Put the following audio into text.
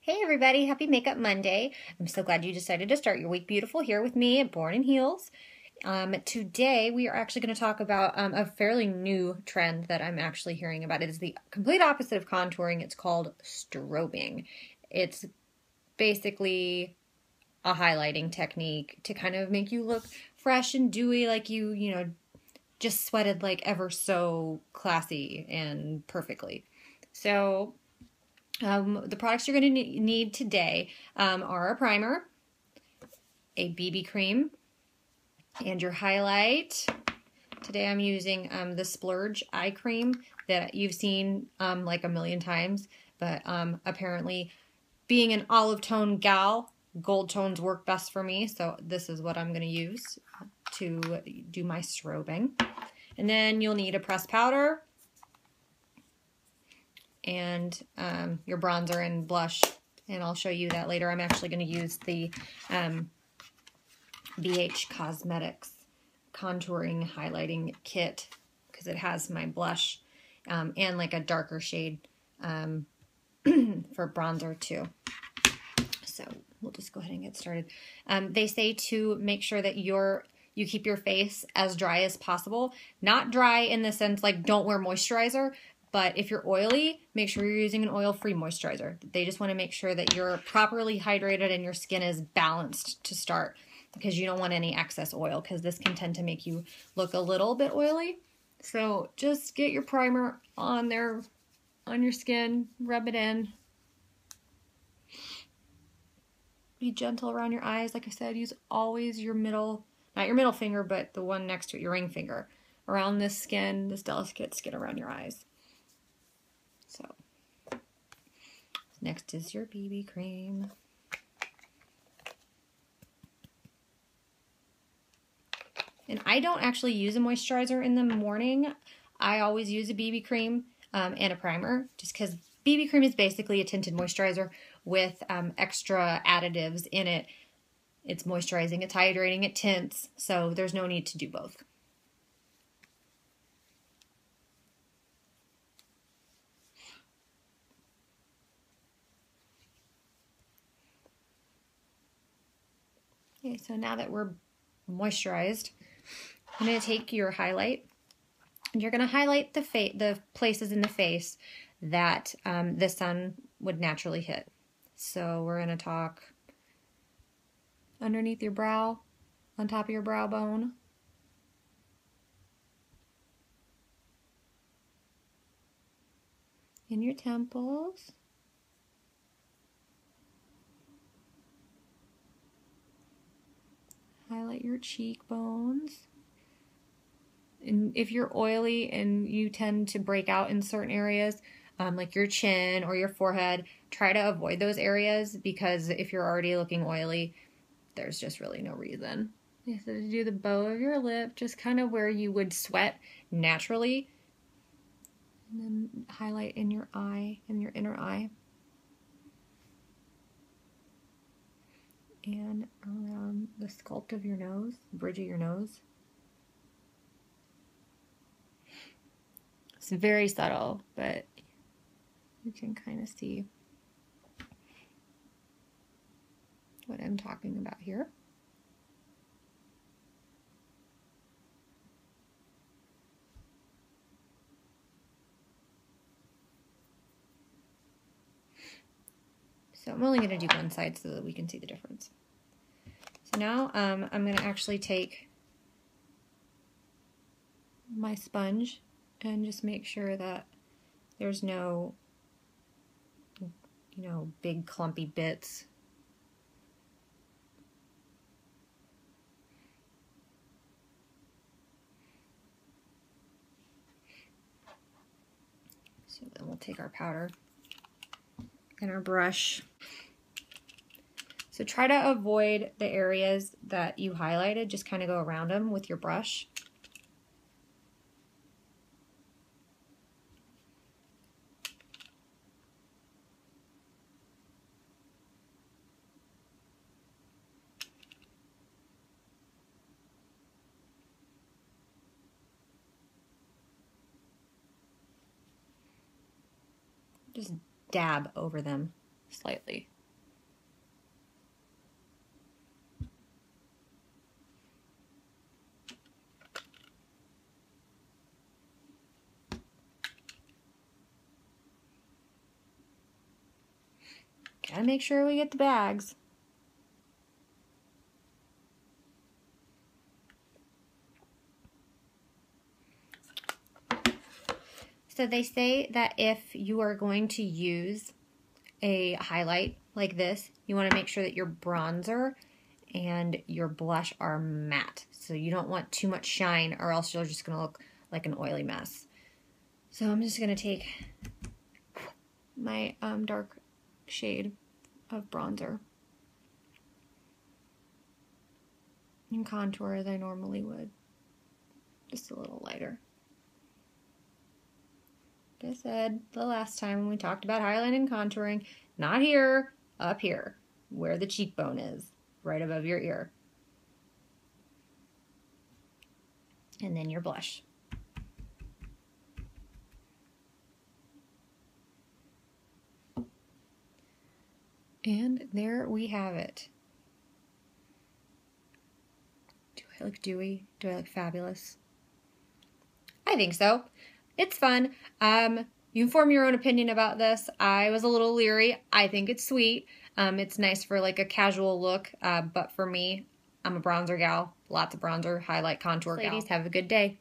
Hey everybody, happy Makeup Monday. I'm so glad you decided to start your week beautiful here with me at Born in Heels. Today we are actually going to talk about a fairly new trend that I'm actually hearing about. It is the complete opposite of contouring. It's called strobing. It's basically a highlighting technique to kind of make you look fresh and dewy, like you just sweated like ever so classy and perfectly. So the products you're going to need today are a primer, a BB cream, and your highlight. Today I'm using the Splurge eye cream that you've seen like a million times, but apparently being an olive tone gal, gold tones work best for me, so this is what I'm going to use to do my strobing. And then you'll need a pressed powder and your bronzer and blush, and I'll show you that later. I'm actually going to use the BH Cosmetics contouring highlighting kit because it has my blush and like a darker shade for bronzer too. So we'll just go ahead and get started. They say to make sure that you keep your face as dry as possible. Not dry in the sense like don't wear moisturizer, but if you're oily, make sure you're using an oil-free moisturizer. They just want to make sure that you're properly hydrated and your skin is balanced to start, because you don't want any excess oil, because this can tend to make you look a little bit oily. So just get your primer on there, on your skin, rub it in. Be gentle around your eyes. Like I said, use always your middle, not your middle finger, but the one next to it, your ring finger, around this skin, this delicate skin around your eyes. So next is your BB cream. And I don't actually use a moisturizer in the morning. I always use a BB cream and a primer, just because BB cream is basically a tinted moisturizer with extra additives in it. It's moisturizing, it's hydrating, it tints, so there's no need to do both. Okay, so now that we're moisturized, I'm going to take your highlight, and you're going to highlight the places in the face that the sun would naturally hit. So we're going to talk underneath your brow, on top of your brow bone, in your temples, highlight your cheekbones. And if you're oily and you tend to break out in certain areas, like your chin or your forehead, try to avoid those areas, because if you're already looking oily, there's just really no reason. So to do the bow of your lip, just kind of where you would sweat naturally, and then highlight in your eye, in your inner eye, and around the sculpt of your nose, the bridge of your nose. It's very subtle, but you can kind of see what I'm talking about here. So I'm only going to do one side so that we can see the difference. So now I'm going to actually take my sponge and just make sure that there's no, big clumpy bits. So then we'll take our powder and our brush. So try to avoid the areas that you highlighted, just kind of go around them with your brush. Just dab over them slightly. Gotta make sure we get the bags. So they say that if you are going to use a highlight like this, you want to make sure that your bronzer and your blush are matte. So you don't want too much shine, or else you're just going to look like an oily mess. So I'm just going to take my dark shade of bronzer and contour as I normally would, just a little lighter. Like I said the last time when we talked about highlighting and contouring, not here, up here, where the cheekbone is, right above your ear. And then your blush. And there we have it. Do I look dewy? Do I look fabulous? I think so. It's fun. You can form your own opinion about this. I was a little leery. I think it's sweet. It's nice for like a casual look, but for me, I'm a bronzer gal. Lots of bronzer, highlight, contour gal. Ladies, have a good day.